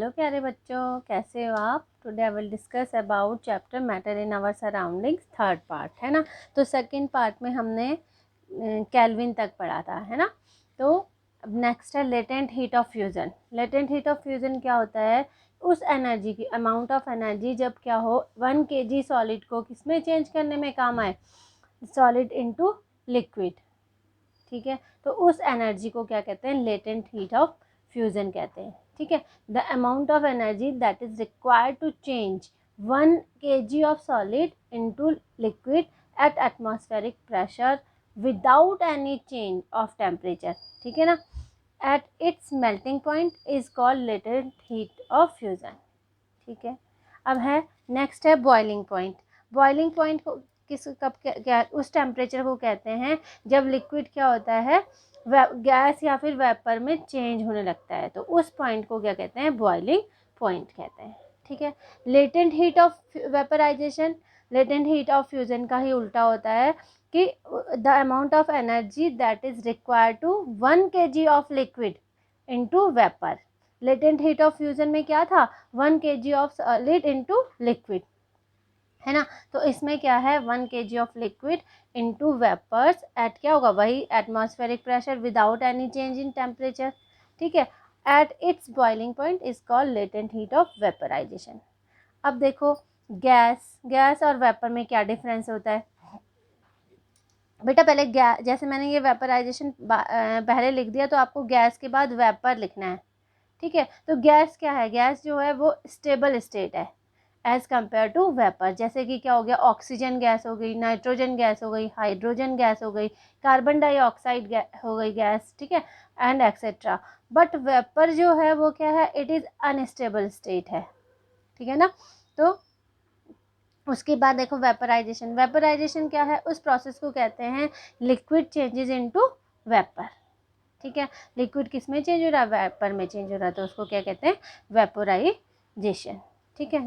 Hello प्यारे बच्चों, कैसे हो आप। Today I will discuss about chapter matter in our surroundings, third part है ना। तो सेकंड पार्ट में हमने केल्विन तक पढ़ा था, है ना। तो नेक्स्ट है latent heat of fusion. Latent heat of fusion क्या होता है? उस एनर्जी की अमाउंट ऑफ एनर्जी जब क्या हो 1 kg सॉलिड को किस में चेंज करने में काम आए, सॉलिड इनटू लिक्विड। ठीक है, तो उस एनर्जी को क्या कहते हैं? लेटेंट हीट ऑफ फ्यूजन कहते हैं। ठीक है, the amount of energy that is required to change 1 kg of solid into liquid at atmospheric pressure without any change of temperature. ठीक है ना, at its melting point is called latent heat of fusion. ठीक है, अब है next है boiling point. Boiling point को किस कब क्या उस टेम्परेचर को कहते हैं जब लिक्विड क्या होता है, गैस या फिर वेपर में चेंज होने लगता है, तो उस पॉइंट को क्या कहते हैं? बॉइलिंग पॉइंट कहते हैं। ठीक है, latent heat of vaporisation, latent heat of fusion का ही उल्टा होता है कि the amount of energy that is required to 1 kg of liquid into vapour. Latent heat of fusion में क्या था? 1 kg of solid into liquid, है ना। तो इसमें क्या है? 1 kg of liquid into vapours at क्या होगा? वही atmospheric pressure without any change in temperature. ठीक है, eight its boiling point is called latent heat of vaporisation. अब देखो गैस और वेपर में क्या डिफरेंस होता है बेटा। पहले गैस, जैसे मैंने ये वेपराइजेशन पहले लिख दिया, तो आपको गैस के बाद वेपर लिखना है। ठीक है, तो गैस क्या है? गैस जो है वो स्टेबल स्टेट है एज कम्पेयर टू वेपर। जैसे कि क्या हो गया? ऑक्सीजन गैस हो गई, नाइट्रोजन गैस हो गई, हाइड्रोजन गैस हो गई, कार्बन डाइऑक्साइड हो गई गैस। ठीक है, एंड एक्सेट्रा। बट वेपर जो है वो क्या है? इट इज़ अनस्टेबल स्टेट है। ठीक है ना। तो उसके बाद देखो वेपराइजेशन। वेपराइजेशन क्या है? उस प्रोसेस को कहते हैं लिक्विड चेंजेस इनटू वेपर। ठीक है, लिक्विड किस में चेंज हो रहा है? वेपर में चेंज हो रहा है, तो उसको क्या कहते हैं? वेपोराइजेशन। ठीक है,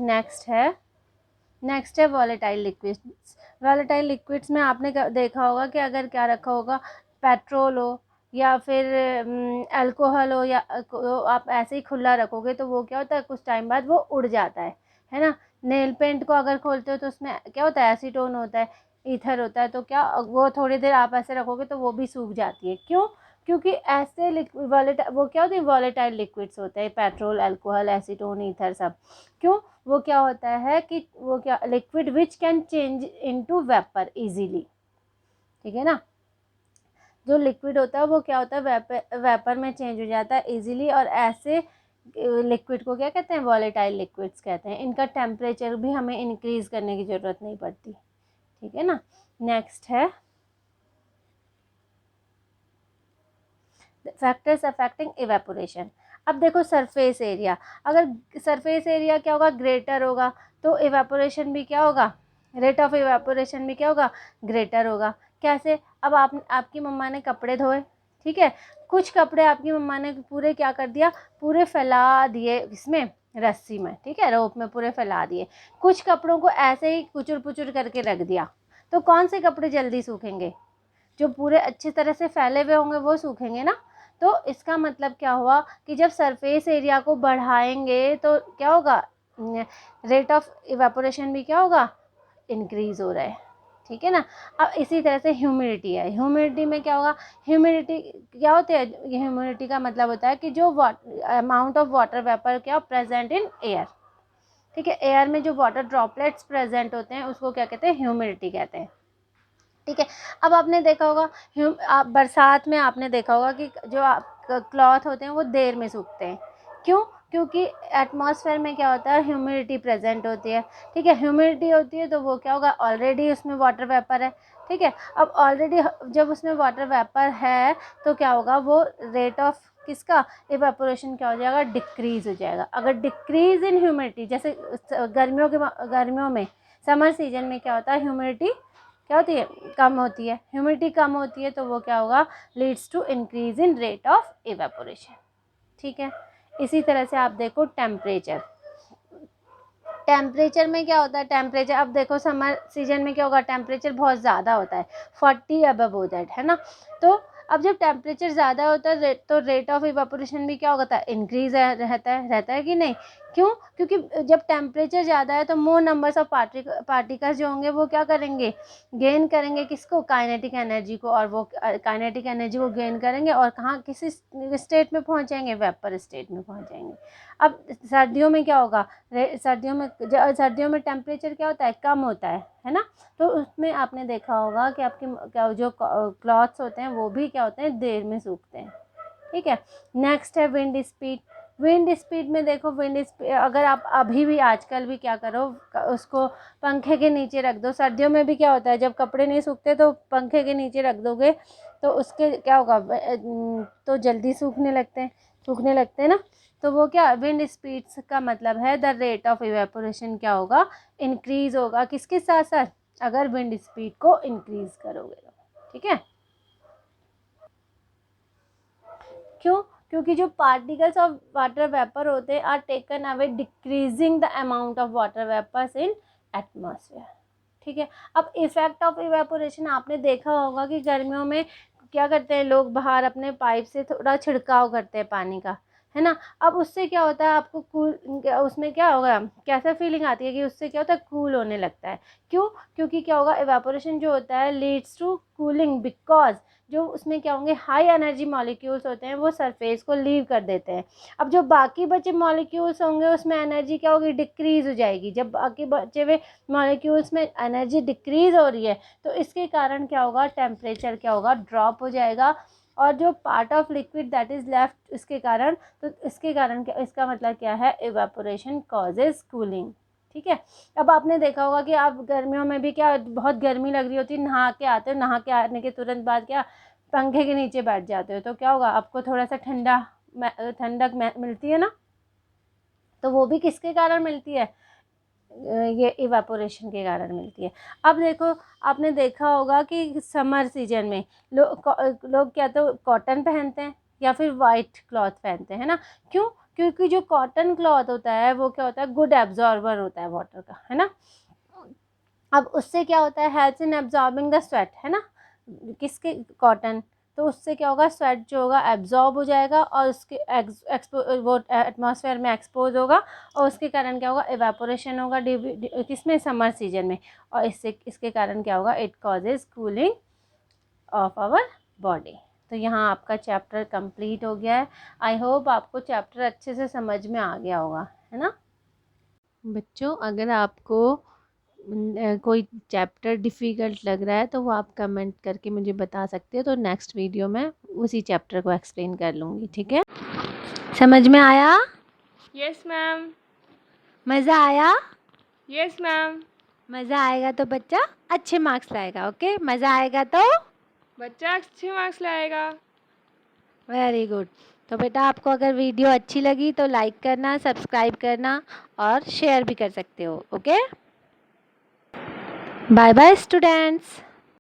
नेक्स्ट है वॉलेटाइल लिक्विड्स। वॉलेटाइल लिक्विड्स में आपने देखा होगा कि अगर क्या रखा होगा, पेट्रोल हो या फिर अल्कोहल हो, या आप ऐसे ही खुला रखोगे तो वो क्या होता है? कुछ टाइम बाद वो उड़ जाता है ना। नेल पेंट को अगर खोलते हो तो उसमें क्या होता है? एसीटोन होता है, ईथर होता है, तो क्या वो थोड़ी देर आप ऐसे रखोगे तो वो भी सूख जाती है। क्यों? क्योंकि ऐसे वो क्या होती है? वॉलेटाइल लिक्विड्स होते हैं, पेट्रोल, अल्कोहल, एसीटोन, ईथर सब। क्यों? वो क्या होता है कि वो क्या, liquid which can change into vapour easily. ठीक है ना, जो लिक्विड होता है वो क्या होता है? वेपर में चेंज हो जाता है इजीली, और ऐसे लिक्विड को क्या कहते हैं? वॉलेटाइल लिक्विड्स कहते हैं। इनका टेम्परेचर भी हमें इंक्रीज करने की ज़रूरत नहीं पड़ती। ठीक है ना। नेक्स्ट है फैक्टर्स अफेक्टिंग इवेपोरेशन। अब देखो सरफेस एरिया, अगर सरफेस एरिया क्या होगा? ग्रेटर होगा, तो इवेपोरेशन भी क्या होगा? रेट ऑफ इवेपोरेशन भी क्या होगा? ग्रेटर होगा। कैसे? अब आपकी मम्मा ने कपड़े धोए, ठीक है, कुछ कपड़े आपकी मम्मा ने पूरे क्या कर दिया? पूरे फैला दिए इसमें, रस्सी में, ठीक है, रोप में पूरे फैला दिए। कुछ कपड़ों को ऐसे ही कुचुर पुचुर करके रख दिया, तो कौन से कपड़े जल्दी सूखेंगे? जो पूरे अच्छी तरह से फैले हुए होंगे वो सूखेंगे ना। तो इसका मतलब क्या हुआ कि जब सरफेस एरिया को बढ़ाएंगे तो क्या होगा? रेट ऑफ इवेपोरेशन भी क्या होगा? इंक्रीज हो रहा है। ठीक है ना। अब इसी तरह से ह्यूमिडिटी है। ह्यूमिडिटी में क्या होगा? ह्यूमिडिटी क्या होती है? ह्यूमिडिटी का मतलब होता है कि जो अमाउंट ऑफ वाटर वेपर क्या प्रेजेंट इन एयर। ठीक है, एयर में जो वाटर ड्रॉपलेट्स प्रेजेंट होते हैं उसको क्या कहते हैं? ह्यूमिडिटी कहते हैं। ठीक है, अब आपने देखा होगा बरसात में आपने देखा होगा कि जो क्लॉथ होते हैं वो देर में सूखते हैं। क्यों? क्योंकि एटमॉस्फेयर में क्या होता है? ह्यूमिडिटी प्रेजेंट होती है। ठीक है, ह्यूमिडिटी होती है तो वो क्या होगा? ऑलरेडी उसमें वाटर वेपर है। ठीक है, अब ऑलरेडी जब उसमें वाटर वेपर है तो क्या होगा? वो रेट ऑफ किसका? इवेपोरेशन क्या हो जाएगा? डिक्रीज हो जाएगा। अगर डिक्रीज इन ह्यूमिडिटी, जैसे गर्मियों में समर सीजन में क्या होता है? ह्यूमिडिटी क्या होती है? कम होती है। ह्यूमिडिटी कम होती है तो वो क्या होगा? Leads to increase in rate of evaporation. ठीक है, इसी तरह से आप देखो टेम्परेचर। टेम्परेचर में क्या होता है? टेम्परेचर अब देखो समर सीजन में क्या होगा? टेम्परेचर बहुत ज़्यादा होता है, 40 अबव हो दैट, है ना। तो अब जब टेम्परेचर ज़्यादा होता है तो रेट ऑफ इवेपोरेशन भी क्या होता है, इंक्रीज रहता है कि नहीं। क्यों? क्योंकि जब टेम्परेचर ज़्यादा है तो मोर नंबर्स ऑफ पार्टिकल्स जो होंगे वो क्या करेंगे, गेन करेंगे किसको, काइनेटिक एनर्जी को, और वो काइनेटिक एनर्जी को गेन करेंगे और कहाँ, किसी स्टेट में पहुँचेंगे, वेपर स्टेट में पहुँचेंगे। अब सर्दियों में क्या होगा, सर्दियों में टेम्परेचर क्या होता है, कम होता है ना। तो उसमें आपने देखा होगा कि आपके क्या जो क्लॉथ्स होते हैं वो भी क्या होते हैं, देर में सूखते हैं। ठीक है। नेक्स्ट है विंड स्पीड। विंड स्पीड में देखो, अगर आप अभी भी आजकल भी क्या करो, उसको पंखे के नीचे रख दो। सर्दियों में भी क्या होता है, जब कपड़े नहीं सूखते तो पंखे के नीचे रख दोगे तो उसके क्या होगा, तो जल्दी सूखने लगते हैं ना। तो वो क्या, विंड स्पीड्स का मतलब है द रेट ऑफ इवेपोरेशन क्या होगा, इंक्रीज होगा। किसके साथ साथ, अगर विंड स्पीड को इंक्रीज करोगे तो। ठीक है। क्यों? क्योंकि जो पार्टिकल्स ऑफ वाटर वेपर होते हैं are taken away decreasing the amount of water vapours in atmosphere. ठीक है। अब इफेक्ट ऑफ इवेपोरेशन आपने देखा होगा कि गर्मियों में क्या करते हैं लोग, बाहर अपने पाइप से थोड़ा छिड़काव करते हैं पानी का, है ना। अब उससे क्या होता है, आपको कूल, उसमें क्या होगा, कैसा फीलिंग आती है कि उससे क्या होता है, कूल होने लगता है। क्यों? क्योंकि क्या होगा, इवेपोरेशन जो होता है लीड्स टू कूलिंग, बिकॉज जो उसमें क्या होंगे, हाई एनर्जी मॉलिक्यूल्स होते हैं वो सरफेस को लीव कर देते हैं। अब जो बाकी बचे मॉलिक्यूल्स होंगे उसमें एनर्जी क्या होगी, डिक्रीज हो जाएगी। जब बाकी बचे हुए मॉलिक्यूल्स में एनर्जी डिक्रीज हो रही है तो इसके कारण क्या होगा, टेम्परेचर क्या होगा, ड्रॉप हो जाएगा। और जो part of liquid that is left, इसके कारण, तो इसके कारण क्या, इसका मतलब क्या है, इवेपोरेशन कॉजेज कूलिंग। ठीक है। अब आपने देखा होगा कि आप गर्मियों में भी क्या, बहुत गर्मी लग रही होती है, नहा के आते हो, नहा के आने के तुरंत बाद क्या, पंखे के नीचे बैठ जाते हो, तो क्या होगा, आपको थोड़ा सा ठंडक मिलती है ना। तो वो भी किसके कारण मिलती है, ये इवेपोरेशन के कारण मिलती है। अब देखो, आपने देखा होगा कि समर सीजन में लोग क्या तो कॉटन पहनते हैं या फिर वाइट क्लॉथ पहनते हैं ना। क्यों? क्योंकि जो कॉटन क्लॉथ होता है वो क्या होता है, गुड एब्जॉर्बर होता है वाटर का, है ना। अब उससे क्या होता है, helps in absorbing the sweat, है ना, किसके, कॉटन। तो उससे क्या होगा, स्वेट जो होगा एब्जॉर्ब हो जाएगा और उसके वो एटमॉस्फेयर में एक्सपोज होगा और उसके कारण क्या होगा, इवेपोरेशन होगा किसमें, समर सीजन में। और इसके कारण क्या होगा, it causes cooling of our body. तो यहाँ आपका चैप्टर कंप्लीट हो गया है। आई होप आपको चैप्टर अच्छे से समझ में आ गया होगा, है ना। बच्चों, अगर आपको कोई चैप्टर डिफ़िकल्ट लग रहा है तो वो आप कमेंट करके मुझे बता सकते हो, तो नेक्स्ट वीडियो में उसी चैप्टर को एक्सप्लेन कर लूँगी। ठीक है। समझ में आया? Yes ma'am. मज़ा आया? Yes ma'am. मज़ा आएगा तो बच्चा अच्छे मार्क्स लाएगा। ओके, मज़ा आएगा तो बच्चा अच्छे मार्क्स लाएगा। Very good. तो बेटा, आपको अगर वीडियो अच्छी लगी तो लाइक करना, सब्सक्राइब करना और शेयर भी कर सकते हो। Okay, bye bye students.